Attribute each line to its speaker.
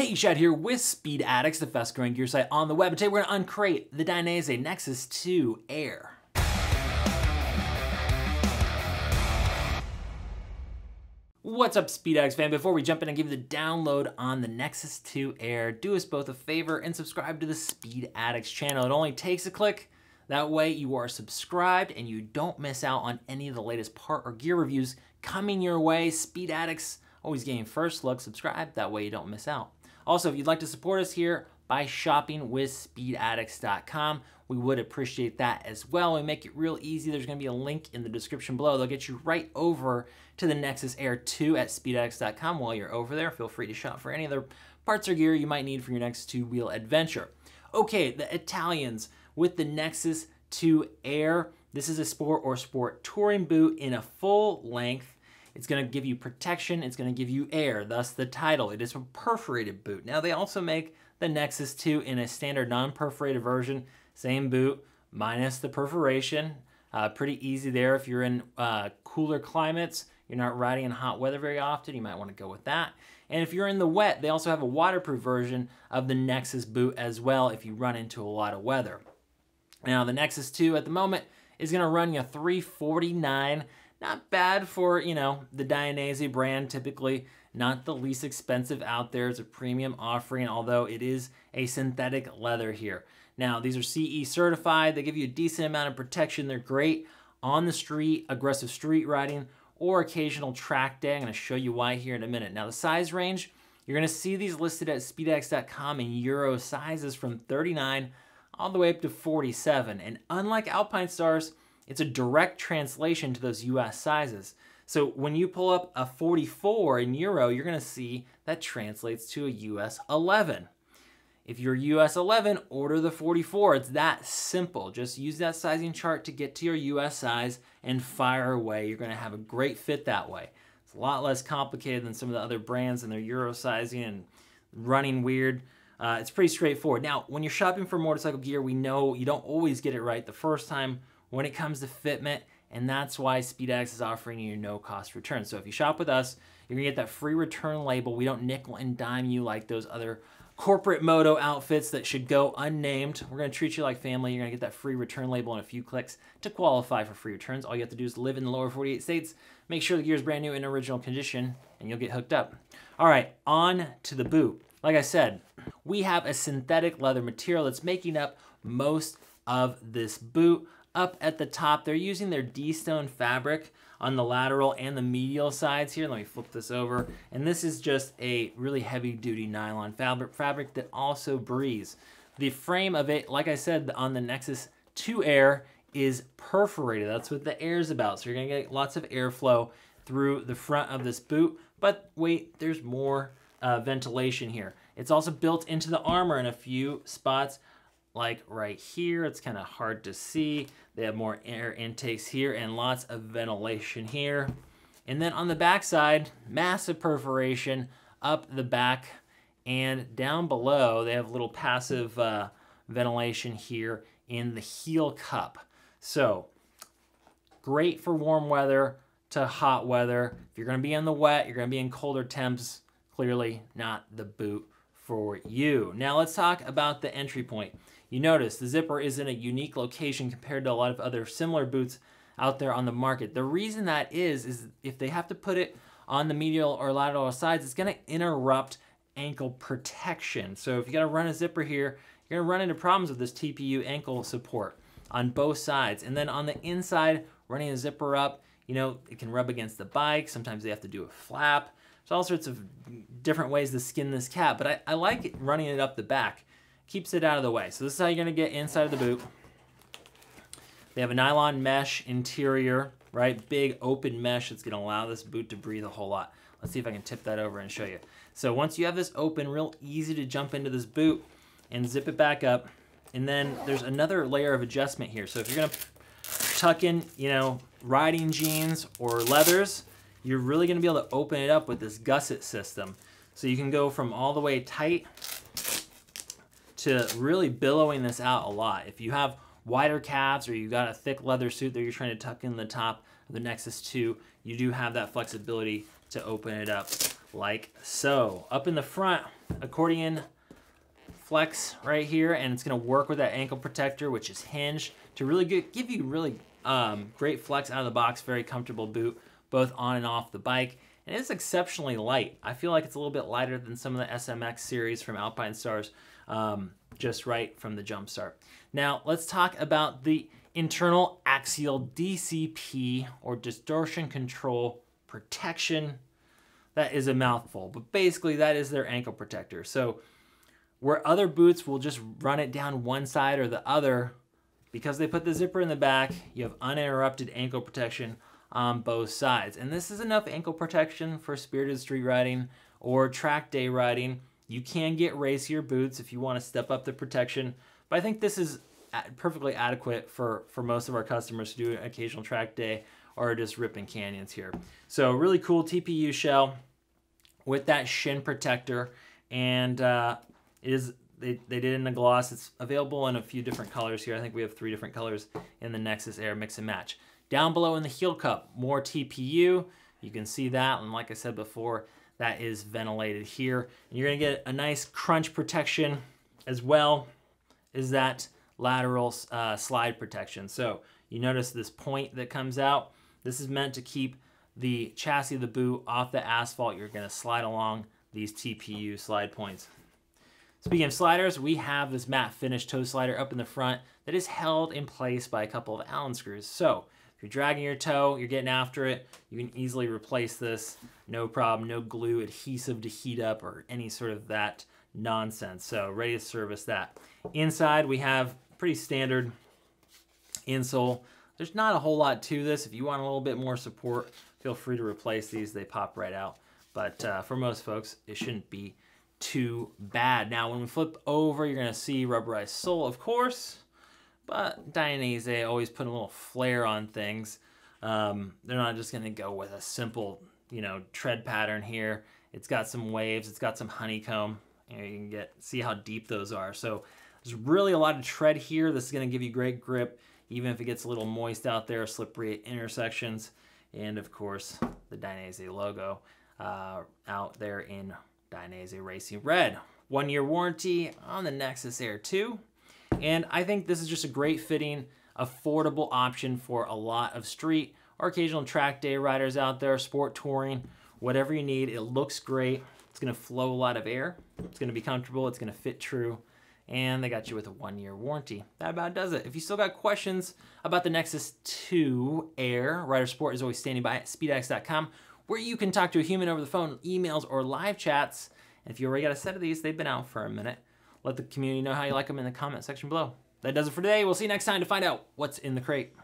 Speaker 1: Hey, Shad here with Speed Addicts, the fast growing gear site on the web. And today we're going to uncrate the Dainese Nexus 2 Air. What's up, Speed Addicts fan? Before we jump in and give you the download on the Nexus 2 Air, do us both a favor and subscribe to the Speed Addicts channel. It only takes a click. That way you are subscribed and you don't miss out on any of the latest part or gear reviews coming your way. Speed Addicts always getting first look. Subscribe, that way you don't miss out. Also, if you'd like to support us here by shopping with speedaddicts.com, we would appreciate that as well. We make it real easy. There's going to be a link in the description below. They'll get you right over to the Nexus Air 2 at speedaddicts.com. While you're over there, feel free to shop for any other parts or gear you might need for your next two-wheel adventure. Okay, the Italians with the Nexus 2 Air. This is a sport or sport touring boot in a full length. It's going to give you protection. It's going to give you air, thus the title. It is a perforated boot. Now, they also make the Nexus 2 in a standard non-perforated version. Same boot, minus the perforation. Pretty easy there if you're in cooler climates. You're not riding in hot weather very often. You might want to go with that. And if you're in the wet, they also have a waterproof version of the Nexus boot as well if you run into a lot of weather. Now, the Nexus 2 at the moment is going to run you $349. Not bad for, you know, the Dainese brand, typically not the least expensive out there. It's a premium offering, although it is a synthetic leather here. Now, these are CE certified. They give you a decent amount of protection. They're great on the street, aggressive street riding, or occasional track day. I'm going to show you why here in a minute. Now, the size range, you're going to see these listed at speedaddicts.com in Euro sizes from 39 all the way up to 47. And unlike Alpine Stars, it's a direct translation to those US sizes. So when you pull up a 44 in Euro, you're going to see that translates to a US 11. If you're US 11, order the 44. It's that simple. Just use that sizing chart to get to your US size and fire away. You're going to have a great fit that way. It's a lot less complicated than some of the other brands and their Euro sizing and running weird. It's pretty straightforward. Now, when you're shopping for motorcycle gear, we know you don't always get it right the first time when it comes to fitment, and that's why Speed Addicts is offering you no-cost return. So if you shop with us, you're gonna get that free return label. We don't nickel and dime you like those other corporate moto outfits that should go unnamed. We're gonna treat you like family. You're gonna get that free return label in a few clicks to qualify for free returns. All you have to do is live in the lower 48 states, make sure the gear is brand new in original condition, and you'll get hooked up. All right, on to the boot. Like I said, we have a synthetic leather material that's making up most of this boot. Up at the top, they're using their D-stone fabric on the lateral and the medial sides here. Let me flip this over. And this is just a really heavy-duty nylon fabric that also breathes. The frame of it, like I said, on the Nexus 2 Air is perforated. That's what the air is about. So you're gonna get lots of airflow through the front of this boot. But wait, there's more ventilation here. It's also built into the armor in a few spots. Like right here, it's kind of hard to see. They have more air intakes here and lots of ventilation here. And then on the back side, massive perforation up the back and down below. They have a little passive ventilation here in the heel cup. So great for warm weather to hot weather. If you're gonna be in the wet, you're gonna be in colder temps, clearly not the boot for you. Now let's talk about the entry point. You notice the zipper is in a unique location compared to a lot of other similar boots out there on the market. The reason that is if they have to put it on the medial or lateral sides, it's gonna interrupt ankle protection. So if you gotta run a zipper here, you're gonna run into problems with this TPU ankle support on both sides. And then on the inside, running a zipper up, you know, it can rub against the bike. Sometimes they have to do a flap. There's all sorts of different ways to skin this cat, but I like it running it up the back. Keeps it out of the way. So this is how you're gonna get inside of the boot. They have a nylon mesh interior, right? Big open mesh that's gonna allow this boot to breathe a whole lot. Let's see if I can tip that over and show you. So once you have this open, real easy to jump into this boot and zip it back up. And then there's another layer of adjustment here. So if you're gonna tuck in, you know, riding jeans or leathers, you're really gonna be able to open it up with this gusset system. So you can go from all the way tight to really billowing this out a lot. If you have wider calves or you got a thick leather suit that you're trying to tuck in the top of the Nexus 2, you do have that flexibility to open it up like so. Up in the front, accordion flex right here, and it's gonna work with that ankle protector, which is hinged, to really give you really great flex out of the box, very comfortable boot, both on and off the bike. And it's exceptionally light. I feel like it's a little bit lighter than some of the SMX series from Alpine Stars, just right from the jump start. Now, let's talk about the internal axial DCP, or distortion control protection. That is a mouthful, but basically that is their ankle protector. So where other boots will just run it down one side or the other, because they put the zipper in the back, you have uninterrupted ankle protection on both sides. And this is enough ankle protection for spirited street riding or track day riding. You can get racier boots if you want to step up the protection, but I think this is perfectly adequate for most of our customers to do an occasional track day or just ripping canyons here. So really cool TPU shell with that shin protector, and they did it in a gloss. It's available in a few different colors here. I think we have 3 different colors in the Nexus Air Mix and Match. Down below in the heel cup, more TPU. You can see that, and like I said before, that is ventilated here. And you're gonna get a nice crunch protection as well as that lateral slide protection. So you notice this point that comes out. This is meant to keep the chassis of the boot off the asphalt. You're gonna slide along these TPU slide points. Speaking of sliders, we have this matte finish toe slider up in the front that is held in place by a couple of Allen screws. So if you're dragging your toe, you're getting after it, you can easily replace this. No problem, no glue, adhesive to heat up, or any sort of that nonsense. So ready to service that. Inside, we have pretty standard insole. There's not a whole lot to this. If you want a little bit more support, feel free to replace these. They pop right out. But for most folks, it shouldn't be too bad. Now, when we flip over, you're gonna see rubberized sole, of course, but Dainese always put a little flair on things. They're not just gonna go with a simple, tread pattern here. It's got some waves, it's got some honeycomb. You can see how deep those are. So there's really a lot of tread here. This is gonna give you great grip, even if it gets a little moist out there, slippery at intersections. And of course, the Dainese logo out there in Dainese Racing Red. 1-year warranty on the Nexus Air 2. And I think this is just a great fitting, affordable option for a lot of street or occasional track day riders out there, sport touring, whatever you need. It looks great. It's gonna flow a lot of air. It's gonna be comfortable. It's gonna fit true. And they got you with a 1-year warranty. That about does it. If you still got questions about the Nexus 2 Air, Rider Sport is always standing by at speedaddicts.com, where you can talk to a human over the phone, emails, or live chats. And if you already got a set of these, they've been out for a minute. Let the community know how you like them in the comment section below. That does it for today. We'll see you next time to find out what's in the crate.